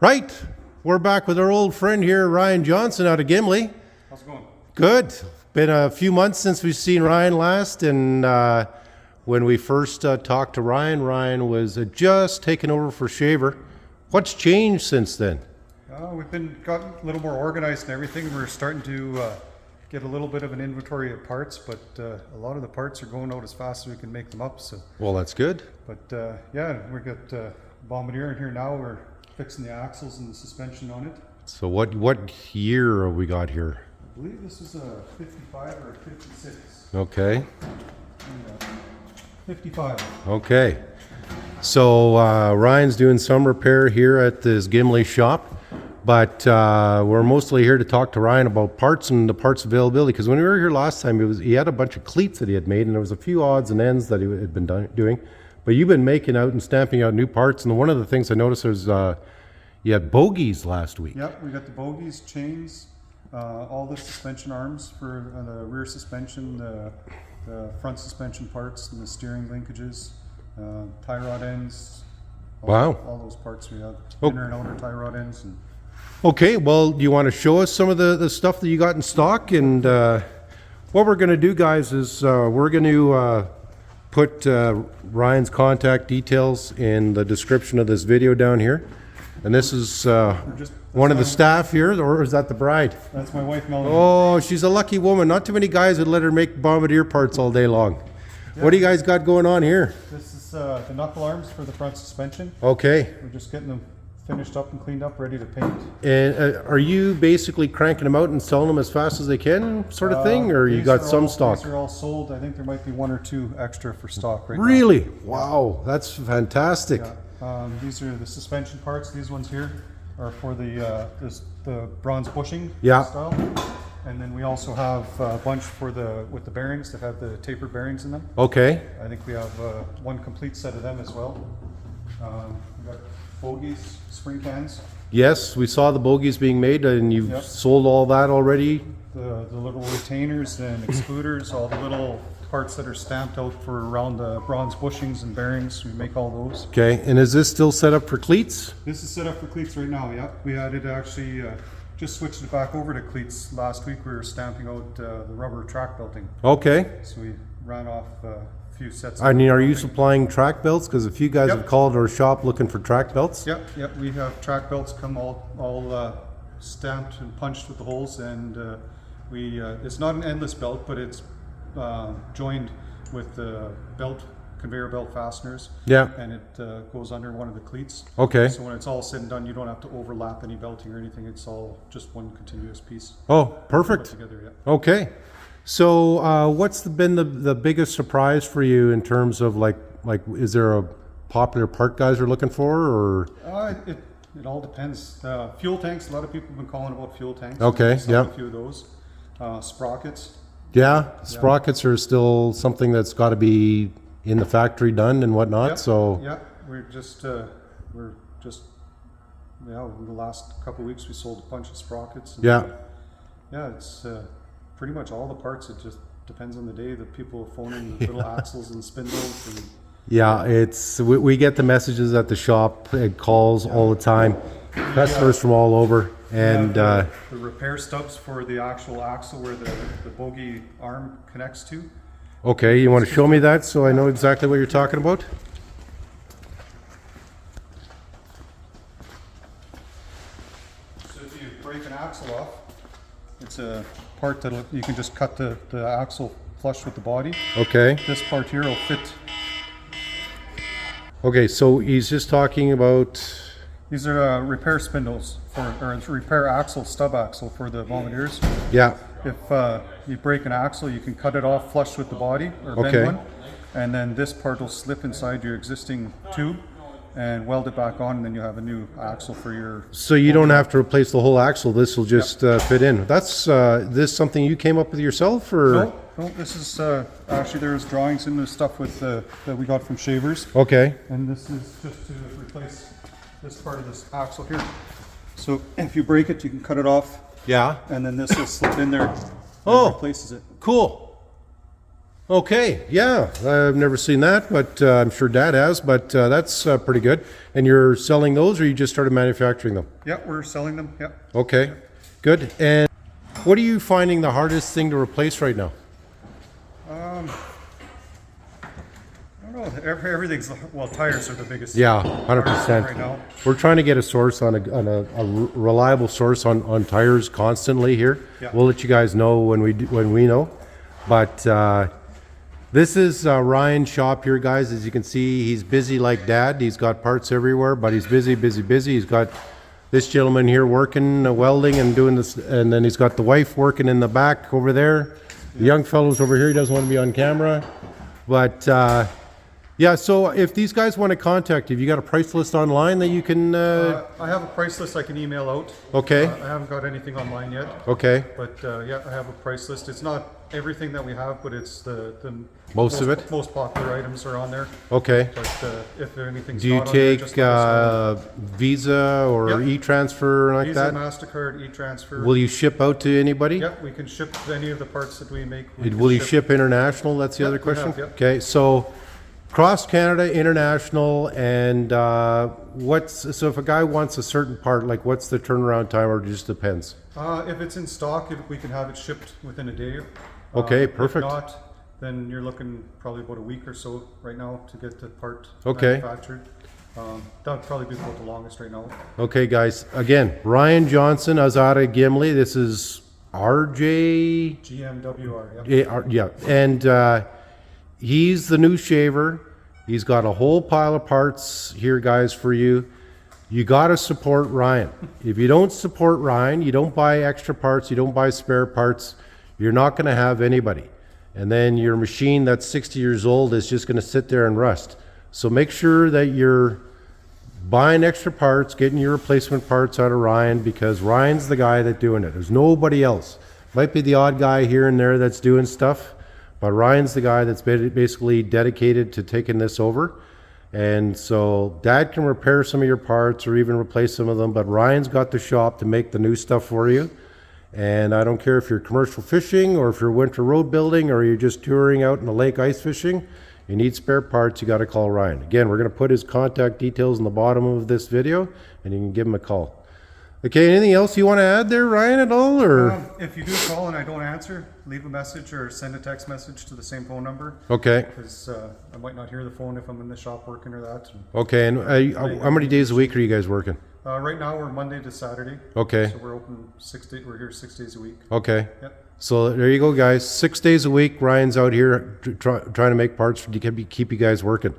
Right, we're back with our old friend here, Ryan Johnson out of Gimli. How's it going? Good. Been a few months since we've seen Ryan last, and when we first talked to Ryan, Ryan was just taking over for Shaver. What's changed since then? We've got a little more organized and everything. We're starting to get a little bit of an inventory of parts, but a lot of the parts are going out as fast as we can make them up. So, well, that's good. But yeah, we got Bombardier in here now. We're fixing the axles and the suspension on it. So what year have we got here? I believe this is a 55 or a 56. Okay. 55. Okay. So Ryan's doing some repair here at this Gimli shop, but we're mostly here to talk to Ryan about parts and the parts availability, because when we were here last time, he had a bunch of cleats that he had made, and there was a few odds and ends that he had been doing. But you've been making out and stamping out new parts, and one of the things I noticed was you had bogies last week. Yep, we got the bogies, chains, all the suspension arms for the rear suspension, the front suspension parts, and the steering linkages, tie rod ends. All those parts we have, inner and outer tie rod ends. And okay, well, do you want to show us some of the stuff that you got in stock? And what we're going to do, guys, is we're going to put Ryan's contact details in the description of this video down here. And this is one of the staff here, or is that the bride? That's my wife, Melanie. Oh, she's a lucky woman. Not too many guys would let her make Bombardier parts all day long. Yeah. What do you guys got going on here? This is the knuckle arms for the front suspension. Okay. We're just getting them finished up and cleaned up, ready to paint. And are you basically cranking them out and selling them as fast as they can, sort of thing, or you got some stock? These are all sold. I think there might be one or two extra for stock right now. Really? Wow, that's fantastic. Yeah. These are the suspension parts. These ones here are for the bronze bushing style. And then we also have a bunch with the bearings that have the tapered bearings in them. Okay. I think we have one complete set of them as well. We've got bogies, spring cans. Yes, we saw the bogies being made, and you've sold all that already. The little retainers and excluders, all the little parts that are stamped out for around the bronze bushings and bearings. We make all those. Okay, and is this still set up for cleats? This is set up for cleats right now, yeah. We had it actually, just switched it back over to cleats. Last week we were stamping out the rubber track belting. Okay. So we ran off a few sets. I mean, are you supplying track belts? Because a few guys have called our shop looking for track belts. Yep. We have track belts come all stamped and punched with the holes, and it's not an endless belt, but it's joined with the conveyor belt fasteners. Yeah. And it goes under one of the cleats. Okay. So when it's all said and done, you don't have to overlap any belting or anything. It's all just one continuous piece. Oh, perfect. Put together, yeah. Okay. So what's been the biggest surprise for you in terms of like is there a popular part guys are looking for, or? It all depends. Fuel tanks. A lot of people have been calling about fuel tanks. Okay. Yeah. A few of those. Sprockets. Yeah, sprockets are still something that's got to be in the factory done and whatnot. Yep. So yeah, we're just in the last couple of weeks we sold a bunch of sprockets. And, it's pretty much all the parts. It just depends on the day. The people phoning the little axles and spindles. And, it's we get the messages at the shop, calls all the time, customers from all over. And the repair stubs for the actual axle where the bogie arm connects to. Okay, you want to show me that so I know exactly what you're talking about? So if you break an axle off, it's a part that you can just cut the axle flush with the body. Okay. This part here will fit. Okay, so he's just talking about... These are repair spindles or repair axle, stub axle for the Bombardiers. Yeah. If you break an axle, you can cut it off flush with the body or bend one, and then this part will slip inside your existing tube and weld it back on, and then you have a new axle for your... So you don't have to replace the whole axle. This will just fit in. That's this something you came up with yourself, or? No. This is actually there's drawings in the stuff with that we got from Shavers. Okay. And this is just to replace this part of this axle here. So if you break it, you can cut it off. Yeah. And then this will slip in there and replaces it. Cool. Okay, yeah, I've never seen that, but I'm sure Dad has, but that's pretty good. And you're selling those, or you just started manufacturing them? Yeah, we're selling them. Yeah. Okay, good. And what are you finding the hardest thing to replace right now? I don't know. Everything's, well, tires are the biggest. Yeah, hardest thing 100%. right now. We're trying to get a source on a reliable source on tires constantly here. Yeah. We'll let you guys know when we know. But this is Ryan's shop here, guys. As you can see, he's busy like Dad. He's got parts everywhere, but he's busy. He's got this gentleman here working, welding and doing this, and then he's got the wife working in the back over there. The young fellow's over here. He doesn't want to be on camera. But yeah, so if these guys want to contact you, have you got a price list online that you can... I have a price list I can email out. Okay. I haven't got anything online yet. Okay. But yeah, I have a price list. It's not everything that we have, but it's the Most of it? Most popular items are on there. Okay. But if anything's Do you not on there, take just let us know. Visa or Yep. e-transfer like Visa, that? MasterCard, e-transfer. Will you ship out to anybody? Yep, we can ship any of the parts that we make. Will you ship international? That's the Yep, other we question? have, yep. Okay, so cross Canada, international, and so if a guy wants a certain part, like what's the turnaround time, or it just depends? If it's in stock, we can have it shipped within a day. Okay, perfect. If not, then you're looking probably about a week or so right now to get the part Okay. manufactured. That would probably be about the longest right now. Okay, guys, again, Ryan Johnson, Azada Gimli, this is RJ... GMWR, Yeah, and he's the new shaver. He's got a whole pile of parts here, guys, for you. You got to support Ryan. If you don't support Ryan, you don't buy extra parts, you don't buy spare parts, you're not going to have anybody. And then your machine that's 60 years old is just going to sit there and rust. So make sure that you're buying extra parts, getting your replacement parts out of Ryan, because Ryan's the guy that's doing it. There's nobody else. Might be the odd guy here and there that's doing stuff, but Ryan's the guy that's basically dedicated to taking this over. And so Dad can repair some of your parts or even replace some of them, but Ryan's got the shop to make the new stuff for you. And I don't care if you're commercial fishing or if you're winter road building or you're just touring out in the lake ice fishing, you need spare parts, you got to call Ryan. Again, we're going to put his contact details in the bottom of this video and you can give him a call. Okay, anything else you want to add there, Ryan, at all? Or If you do call and I don't answer, leave a message or send a text message to the same phone number. Okay. Because I might not hear the phone if I'm in the shop working or that. Okay, and how many days a week are you guys working? Right now we're Monday to Saturday. Okay. So we're open 6 days. We're here 6 days a week. Okay. Yep. So there you go, guys. 6 days a week, Ryan's out here trying to make parts to keep you guys working.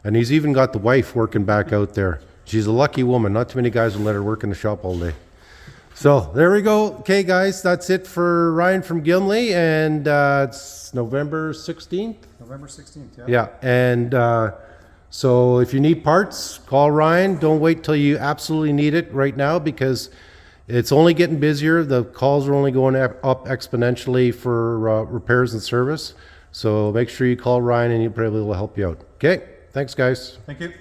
And he's even got the wife working back out there. She's a lucky woman. Not too many guys will let her work in the shop all day. So there we go. Okay, guys, that's it for Ryan from Gimli, and it's November 16th. November 16th, yeah. Yeah, and so if you need parts, call Ryan. Don't wait till you absolutely need it right now, because it's only getting busier. The calls are only going up exponentially for repairs and service. So make sure you call Ryan, and he probably will help you out. Okay, thanks, guys. Thank you.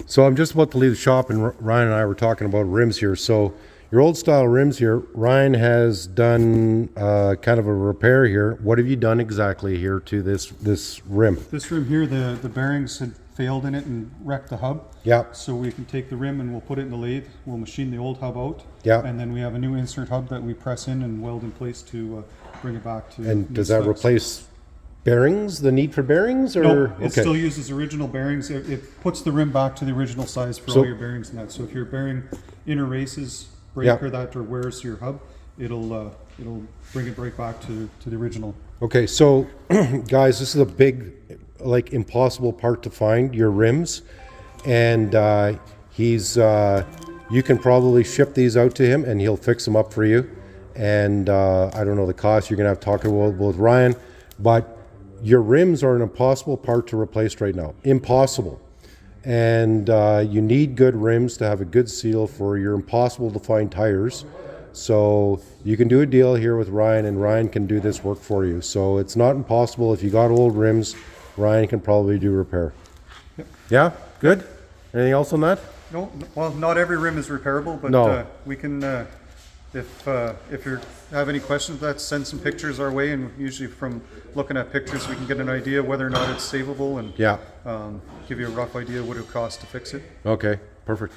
So I'm just about to leave the shop, and Ryan and I were talking about rims here. So your old style rims here, Ryan has done kind of a repair here. What have you done exactly here to this rim? This rim here, the bearings had failed in it and wrecked the hub. Yeah. So we can take the rim and we'll put it in the lathe. We'll machine the old hub out. Yeah. And then we have a new insert hub that we press in and weld in place to bring it back to. And new does that specs. replace bearings, the need for bearings? Or No, it still uses original bearings. It puts the rim back to the original size for all your bearings and that. So if your bearing interraces, break Yeah. or that, or wears your hub, it'll bring it right back to the original. Okay, so guys, this is a big, like, impossible part to find, your rims. And you can probably ship these out to him and he'll fix them up for you. And I don't know the cost, you're gonna have to talk with Ryan, but your rims are an impossible part to replace right now. Impossible. And you need good rims to have a good seal for your impossible to find tires. So you can do a deal here with Ryan, and Ryan can do this work for you. So it's not impossible. If you got old rims, Ryan can probably do repair. Yep. Yeah, good. Anything else on that? No, well, not every rim is repairable, but No. we can if you have any questions, send some pictures our way, and usually from looking at pictures, we can get an idea whether or not it's savable and Yeah. give you a rough idea what it would cost to fix it. Okay, perfect.